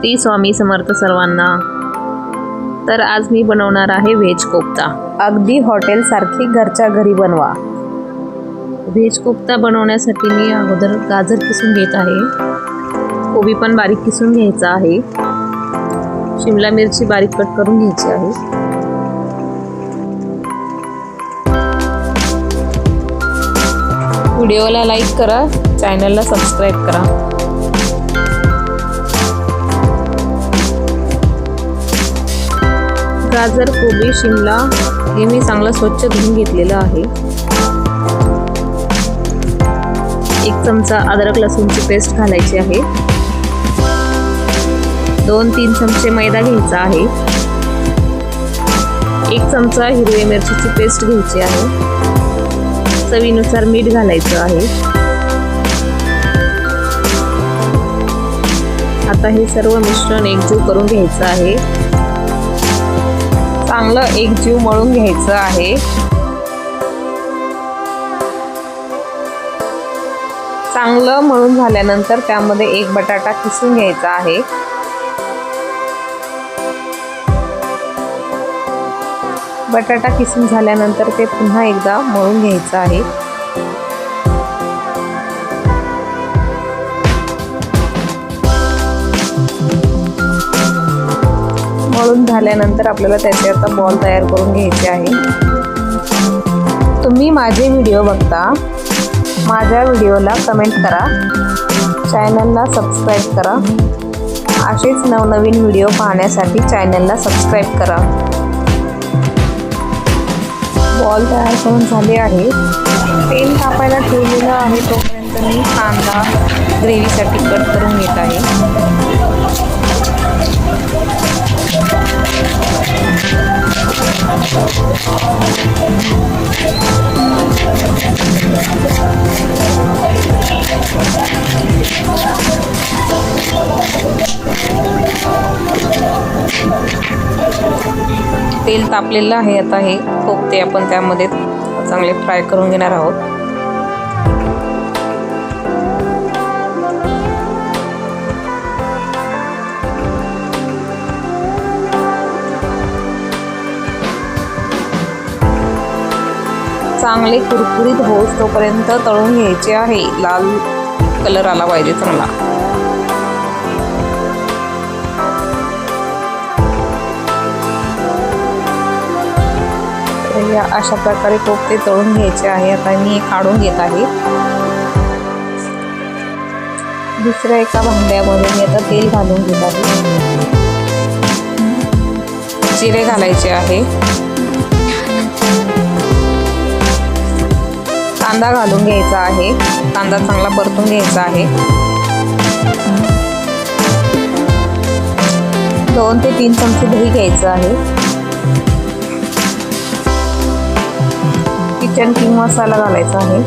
श्री स्वामी समर्थ सर्वांना। तर आज मी बनवणार आहे व्हेज कोफ्ता। अगदी हॉटेल सारखी घरच्या घरी बनवा। व्हेज कोफ्ता बनवण्यासाठी मी अगोदर गाजर किसून घेत आहे, कोबी पण बारीक किसून घ्यायचा आहे, शिमला मिरची बारीक कट करून घ्यायची आहे। व्हिडिओला लाईक करा, चॅनलला सबस्क्राईब करा। गाजर, कोबी, शिमला हे मी चांगलं स्वच्छ धुवून घेतलेलं आहे। 1 चमचा अद्रक लसूणची पेस्ट घालायची आहे। 2-3 चमचे मैदा घ्यायचा आहे। 1 चमचा हिरवी मिरचीची पेस्ट घ्यायची आहे। चवीनुसार मीठ घालायचं आहे। आता हे सर्व मिश्रण एकजीव करून घ्यायचं आहे। चांगलं एकजीव मळून घ्यायचं आहे। चांगलं मळून झाल्यानंतर त्यामध्ये 1 बटाटा किसून घ्यायचा आहे। बटाटा किसून झाल्यानंतर ते पुन्हा एकदा मळून घ्यायचं आहे। मळून झाल्यानंतर आपल्याला त्याचे आता बॉल तयार करून घ्यायचे आहे। तुम्ही माझे व्हिडिओ बघता, माझ्या व्हिडिओला कमेंट करा, चॅनलला सबस्क्राईब करा। असेच नवनवीन व्हिडिओ पाहण्यासाठी चॅनलला सबस्क्राईब करा। बॉल तयार करून झाले आहे। तेल तापायला ठेवलेलं आहे, तोपर्यंत मी कांदा ग्रेव्हीसाठी कट करून घेत आहे। तेल तापलेलं आहे। आता हे कोफ्ते आपण त्यामध्ये चांगले फ्राय करून घेणार आहोत। चांगले कुरकुरीत होस तोपर्यंत तळून घ्यायचे आहे। लाल कलर आला पाहिजे चांगला। या अशा प्रकारे कोफ्ते तळून घ्यायचे आहे। आता मी काढून घेत आहे। दुसऱ्या एका भांड्यामध्ये मी आता तेल घालून घेत आहे। जिरे घालायचे आहे। कांदा घालून घ्यायचा आहे। कांदा चांगला परतून घ्यायचा आहे। 2 ते 3 चमचे दही घ्यायचं आहे। किचन किंग मसाला घालायचा आहे।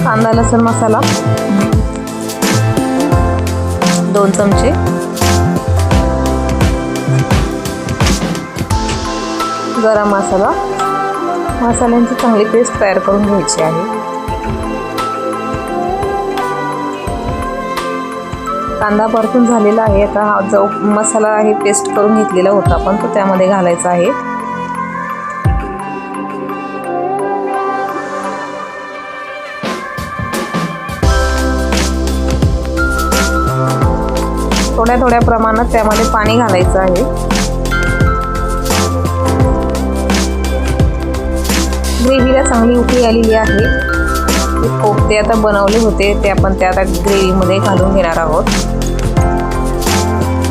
कांदा लसूण मसाला 2 चमचे। गरम मसाला। मसाल्यांची चांगली पेस्ट तयार करून घ्यायची आहे। कांदा परतून झालेला आहे। आता हा जो मसाला आहे पेस्ट करून घेतलेला होता आपण, तो त्यामध्ये घालायचा आहे। थोड्या प्रमाणात त्यामध्ये पाणी घालायचं आहे। ग्रेव्हीला चांगली उकळी आलेली आहे। कोफ्ते आता बनवले होते ते आपण त्या ग्रेव्हीमध्ये घालून घेणार आहोत।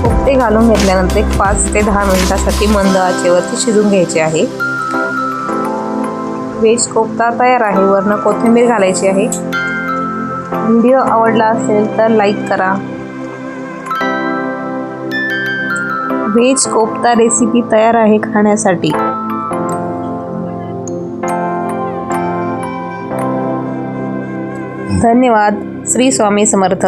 कोफ्ते घालून घेतल्यानंतर 5 ते 10 मिनिटांसाठी मंद आचेवरती शिजून घ्यायचे आहे। व्हेज कोफ्ता तयार आहे। वरनं कोथिंबीर घालायची आहे। व्हिडिओ आवडला असेल तर लाईक करा। व्हेज कोफ्ता रेसिपी तयार आहे खाण्यासाठी। धन्यवाद। श्री स्वामी समर्थ।